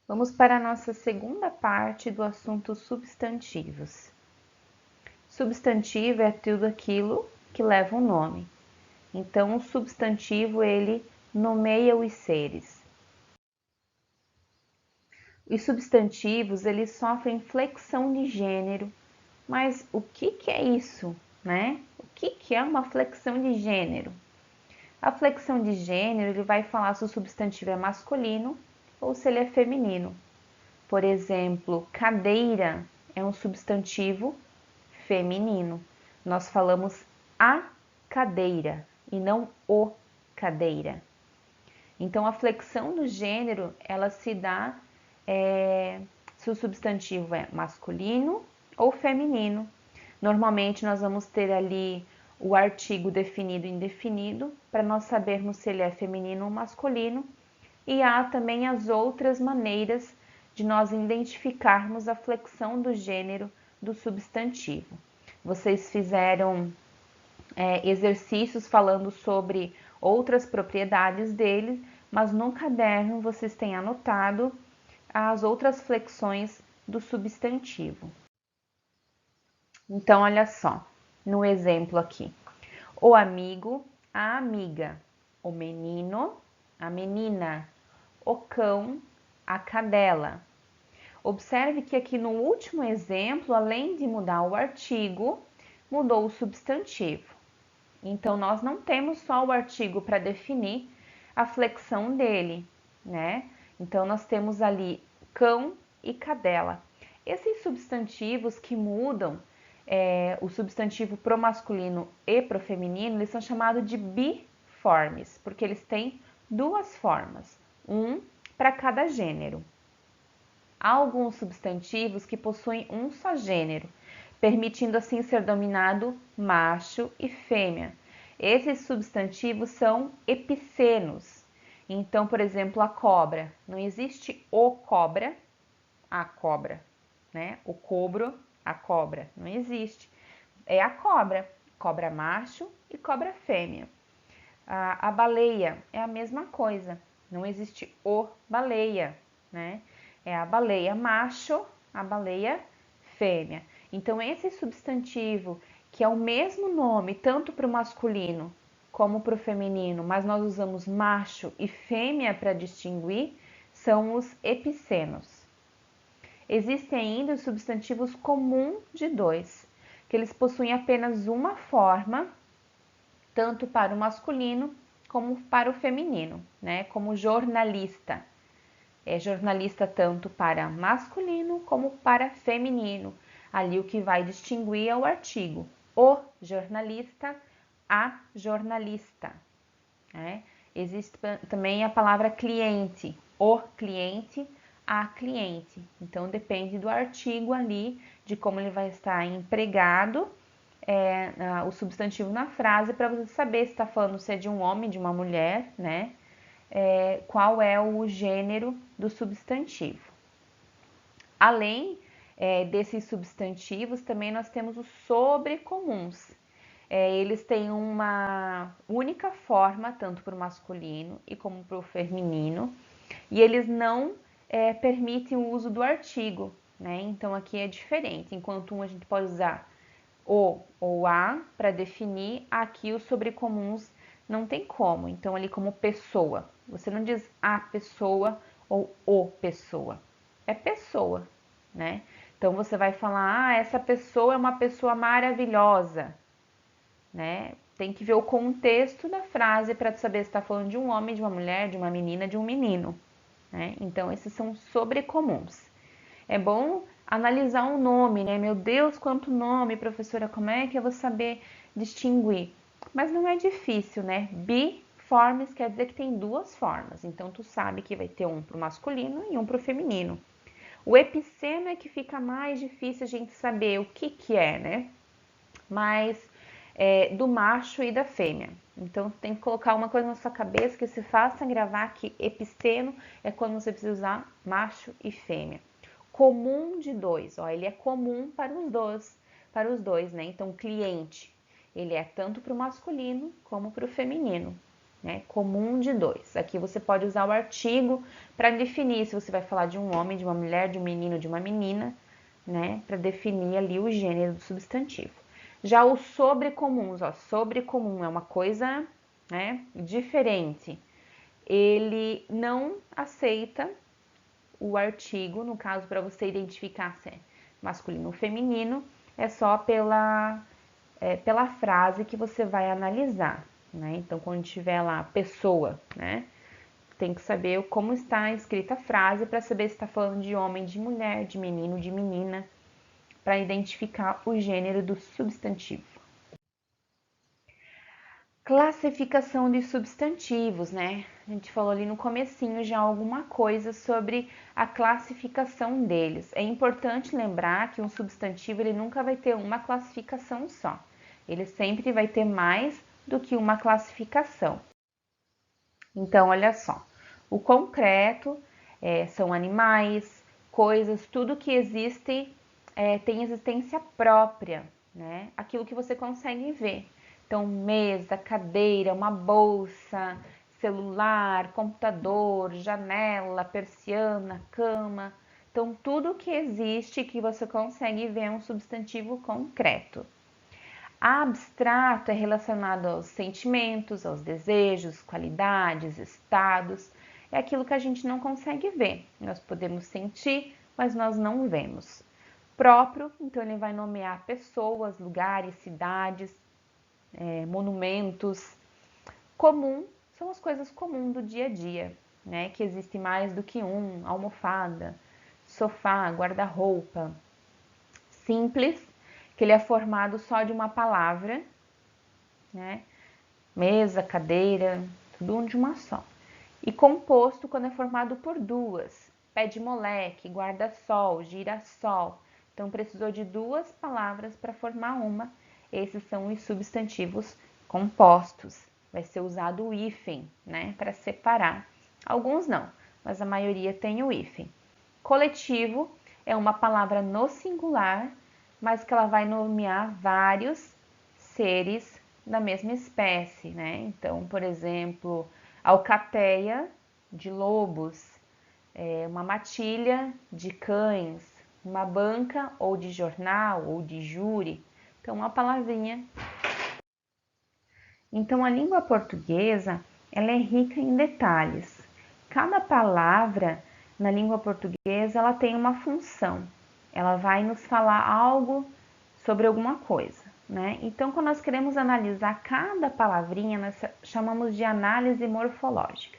Vamos para a nossa segunda parte do assunto substantivos. Substantivo é tudo aquilo que leva um nome. Então, o substantivo, ele nomeia os seres. Os substantivos, eles sofrem flexão de gênero. Mas o que é isso, né? O que é uma flexão de gênero? A flexão de gênero, ele vai falar se o substantivo é masculino ou se ele é feminino. Por exemplo, cadeira é um substantivo feminino. Nós falamos a cadeira e não o cadeira. Então, a flexão do gênero, ela se dá se o substantivo é masculino ou feminino. Normalmente, nós vamos ter ali o artigo definido e indefinido, para nós sabermos se ele é feminino ou masculino. E há também as outras maneiras de nós identificarmos a flexão do gênero do substantivo. Vocês fizeram exercícios falando sobre outras propriedades dele, mas no caderno vocês têm anotado as outras flexões do substantivo. Então, olha só, no exemplo aqui. O amigo, a amiga. O menino, a menina. O cão, a cadela. Observe que aqui no último exemplo, além de mudar o artigo, mudou o substantivo. Então, nós não temos só o artigo para definir a flexão dele, né? Então, nós temos ali cão e cadela. Esses substantivos que mudam o substantivo pro masculino e pro feminino, eles são chamados de biformes, porque eles têm duas formas, um para cada gênero. Há alguns substantivos que possuem um só gênero, permitindo assim ser dominado macho e fêmea. Esses substantivos são epicenos. Então, por exemplo, a cobra. Não existe o cobra, a cobra, né? O cobro, a cobra. Não existe. É a cobra, cobra macho e cobra fêmea. A baleia é a mesma coisa. Não existe o baleia, né? É a baleia macho, a baleia fêmea. Então, esse substantivo, que é o mesmo nome tanto para o masculino como para o feminino, mas nós usamos macho e fêmea para distinguir, são os epicenos. Existem ainda os substantivos comum de dois, que eles possuem apenas uma forma, tanto para o masculino como para o feminino, né? Como jornalista. É jornalista tanto para masculino como para feminino. Ali o que vai distinguir é o artigo. O jornalista, a jornalista. Né? Existe também a palavra cliente. O cliente, a cliente. Então, depende do artigo ali, de como ele vai estar empregado, o substantivo na frase, para você saber se está falando se é de um homem, de uma mulher, né? Qual é o gênero do substantivo. Além desses substantivos, também nós temos os sobrecomuns. Eles têm uma única forma, tanto para o masculino e como para o feminino, e eles não permitem o uso do artigo, né? Então aqui é diferente. Enquanto um a gente pode usar o ou a para definir, aqui os sobrecomuns não tem como. Então, ali como pessoa, você não diz a pessoa ou o pessoa, é pessoa, né? Então, você vai falar, essa pessoa é uma pessoa maravilhosa, né? Tem que ver o contexto da frase para saber se está falando de um homem, de uma mulher, de uma menina, de um menino, né? Então, esses são sobrecomuns. É bom analisar um nome, né? Meu Deus, quanto nome, professora, como é que eu vou saber distinguir? Mas não é difícil, né? Biformes quer dizer que tem duas formas. Então, tu sabe que vai ter um para o masculino e um para o feminino. O epiceno é que fica mais difícil a gente saber o que é, né? Mas do macho e da fêmea. Então, tem que colocar uma coisa na sua cabeça que se faça gravar que epiceno é quando você precisa usar macho e fêmea. Comum de dois, ó, ele é comum para os dois, né? Então, cliente, ele é tanto para o masculino como para o feminino. né? Comum de dois. Aqui você pode usar o artigo para definir se você vai falar de um homem, de uma mulher, de um menino, de uma menina, né? Para definir ali o gênero do substantivo. Já os sobrecomuns, ó, sobrecomum é uma coisa, né, diferente. Ele não aceita o artigo, no caso, para você identificar se é masculino ou feminino, é só pela frase que você vai analisar, né? Então, quando tiver lá pessoa, né? Tem que saber como está escrita a frase para saber se está falando de homem, de mulher, de menino, de menina, para identificar o gênero do substantivo. Classificação de substantivos, né? A gente falou ali no comecinho já alguma coisa sobre a classificação deles. É importante lembrar que um substantivo ele nunca vai ter uma classificação só. Ele sempre vai ter mais do que uma classificação. Então, olha só. O concreto são animais, coisas, tudo que existe tem existência própria, né? Aquilo que você consegue ver. Então, mesa, cadeira, uma bolsa, celular, computador, janela, persiana, cama. Então, tudo que existe que você consegue ver é um substantivo concreto. Abstrato é relacionado aos sentimentos, aos desejos, qualidades, estados. É aquilo que a gente não consegue ver. Nós podemos sentir, mas nós não vemos. Próprio, então ele vai nomear pessoas, lugares, cidades, monumentos. Comum são as coisas comuns do dia a dia, né? Que existe mais do que um, almofada, sofá, guarda-roupa. Simples, que ele é formado só de uma palavra, né? Mesa, cadeira, tudo de uma só. E composto quando é formado por duas, pé de moleque, guarda-sol, girassol. Então precisou de duas palavras para formar uma. Esses são os substantivos compostos. Vai ser usado o hífen, né, para separar. Alguns não, mas a maioria tem o hífen. Coletivo é uma palavra no singular, mas que ela vai nomear vários seres da mesma espécie, né? Então, por exemplo, alcateia de lobos, uma matilha de cães, uma banca ou de jornal ou de júri. Então, uma palavrinha. Então, a língua portuguesa, ela é rica em detalhes. Cada palavra na língua portuguesa, ela tem uma função. Ela vai nos falar algo sobre alguma coisa, né? Então, quando nós queremos analisar cada palavrinha, nós chamamos de análise morfológica.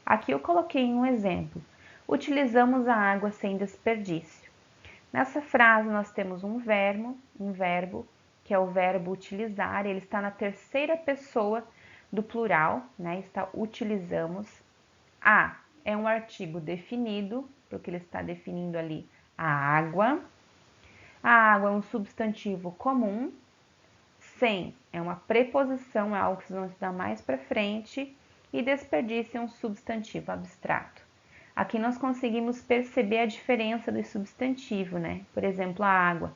Aqui eu coloquei um exemplo. Utilizamos a água sem desperdício. Nessa frase nós temos um verbo, que é o verbo utilizar, ele está na terceira pessoa do plural, né? Está utilizamos. A é um artigo definido, porque ele está definindo ali a água. A água é um substantivo comum. Sem é uma preposição, é algo que vamos estudar mais para frente. E desperdício é um substantivo abstrato. Aqui nós conseguimos perceber a diferença do substantivo, né? Por exemplo, a água,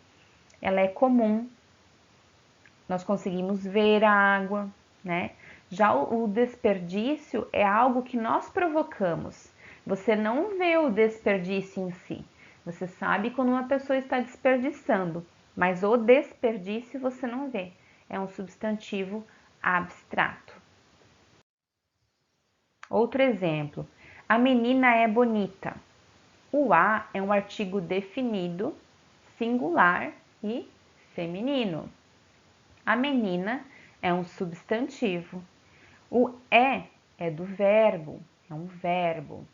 ela é comum, nós conseguimos ver a água, né? Já o desperdício é algo que nós provocamos. Você não vê o desperdício em si. Você sabe quando uma pessoa está desperdiçando, mas o desperdício você não vê. É um substantivo abstrato. Outro exemplo. A menina é bonita. O a é um artigo definido, singular e feminino. A menina é um substantivo. O é do verbo, é um verbo.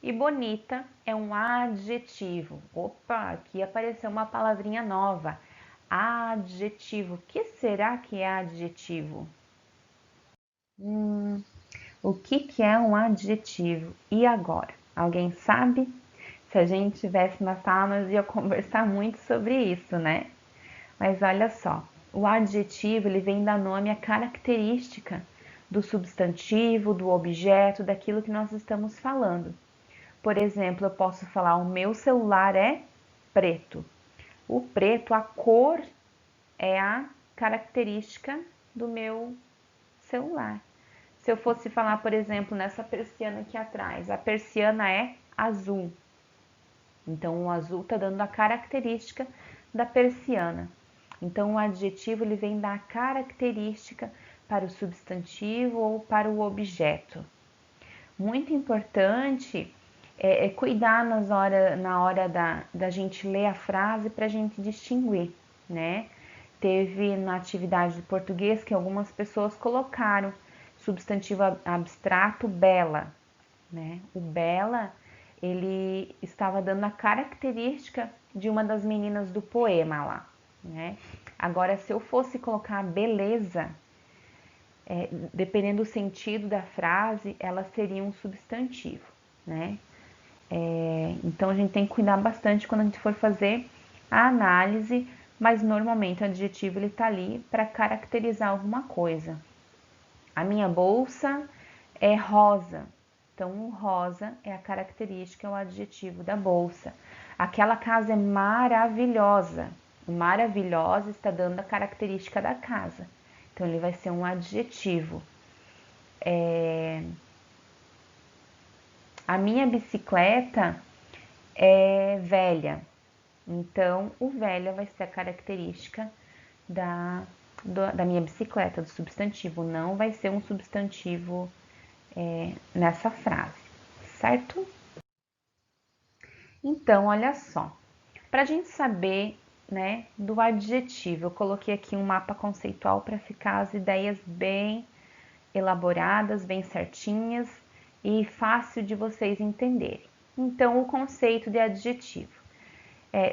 E bonita é um adjetivo. Opa, aqui apareceu uma palavrinha nova. Adjetivo. O que será que é adjetivo? O que é um adjetivo? E agora? Alguém sabe? Se a gente tivesse na sala, nós ia conversar muito sobre isso, né? Mas olha só, o adjetivo ele vem dar nome à característica do substantivo, do objeto, daquilo que nós estamos falando. Por exemplo, eu posso falar: o meu celular é preto. O preto, a cor, é a característica do meu celular. Se eu fosse falar, por exemplo, nessa persiana aqui atrás, a persiana é azul. Então, o azul está dando a característica da persiana. Então, o adjetivo ele vem dar a característica para o substantivo ou para o objeto. Muito importante cuidar na hora da gente ler a frase para a gente distinguir, né? Teve na atividade de português que algumas pessoas colocaram substantivo abstrato bela, né? O bela, ele estava dando a característica de uma das meninas do poema lá, né? Agora, se eu fosse colocar beleza, dependendo do sentido da frase, ela seria um substantivo, né? Então a gente tem que cuidar bastante quando a gente for fazer a análise, mas normalmente o adjetivo ele está ali para caracterizar alguma coisa. A minha bolsa é rosa, então o rosa é a característica, é o adjetivo da bolsa. Aquela casa é maravilhosa, o maravilhosa está dando a característica da casa, então ele vai ser um adjetivo. A minha bicicleta é velha, então o velha vai ser a característica da minha bicicleta, do substantivo, não vai ser um substantivo nessa frase, certo? Então, olha só, para a gente saber, né, do adjetivo, eu coloquei aqui um mapa conceitual para ficar as ideias bem elaboradas, bem certinhas e fácil de vocês entenderem. Então, o conceito de adjetivo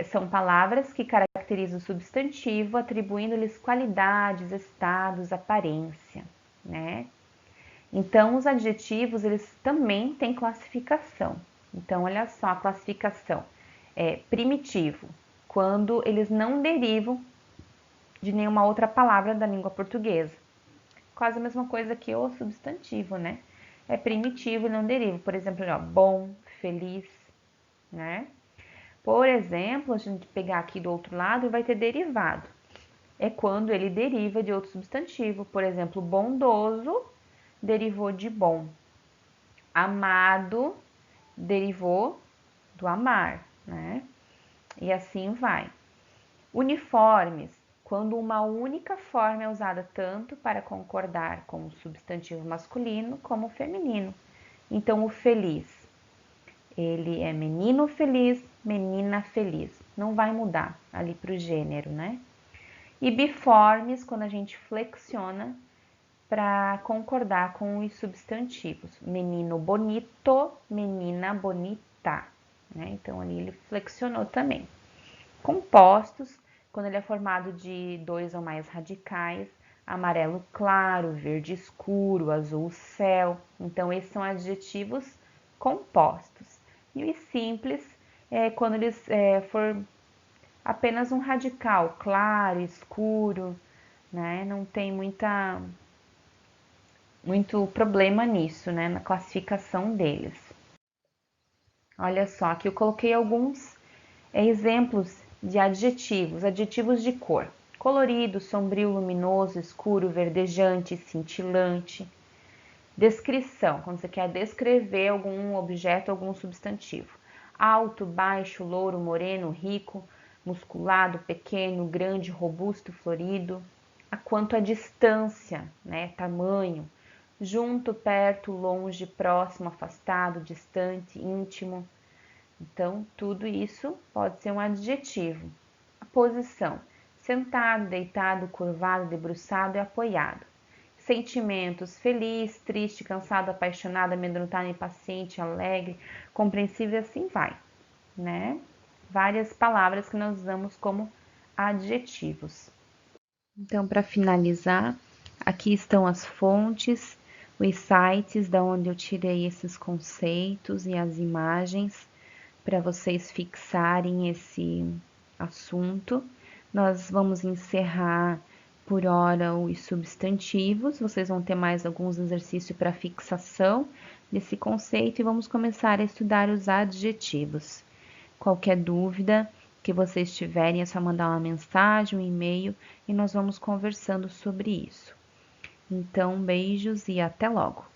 são palavras que caracterizam o substantivo, atribuindo-lhes qualidades, estados, aparência, né? Então, os adjetivos, eles também têm classificação. Então, olha só a classificação. Primitivo, quando eles não derivam de nenhuma outra palavra da língua portuguesa. Quase a mesma coisa que o substantivo, né? É primitivo e não deriva. Por exemplo, ó, bom, feliz, né? Por exemplo, a gente pegar aqui do outro lado, vai ter derivado. É quando ele deriva de outro substantivo. Por exemplo, bondoso derivou de bom. Amado derivou do amar, né? E assim vai. Uniformes, quando uma única forma é usada tanto para concordar com o substantivo masculino como o feminino. Então, o feliz, ele é menino feliz, menina feliz. Não vai mudar ali para o gênero, né? E biformes, quando a gente flexiona para concordar com os substantivos. Menino bonito, menina bonita. Né? Então, ali ele flexionou também. Compostos, quando ele é formado de dois ou mais radicais, amarelo claro, verde escuro, azul céu. Então, esses são adjetivos compostos. E os simples, quando eles for apenas um radical, claro, escuro, né? Não tem muito problema nisso, né? Na classificação deles. Olha só, aqui eu coloquei alguns exemplos de adjetivos de cor. Colorido, sombrio, luminoso, escuro, verdejante, cintilante. Descrição, quando você quer descrever algum objeto, algum substantivo. Alto, baixo, louro, moreno, rico, musculado, pequeno, grande, robusto, florido. Quanto à distância, né, tamanho. Junto, perto, longe, próximo, afastado, distante, íntimo. Então, tudo isso pode ser um adjetivo. A posição: sentado, deitado, curvado, debruçado e apoiado. Sentimentos: feliz, triste, cansado, apaixonado, amedrontado, impaciente, alegre, compreensível e assim vai, né? Várias palavras que nós usamos como adjetivos. Então, para finalizar, aqui estão as fontes, os sites da onde eu tirei esses conceitos e as imagens para vocês fixarem esse assunto. Nós vamos encerrar por hora os substantivos, vocês vão ter mais alguns exercícios para fixação desse conceito e vamos começar a estudar os adjetivos. Qualquer dúvida que vocês tiverem, é só mandar uma mensagem, um e-mail e nós vamos conversando sobre isso. Então, beijos e até logo!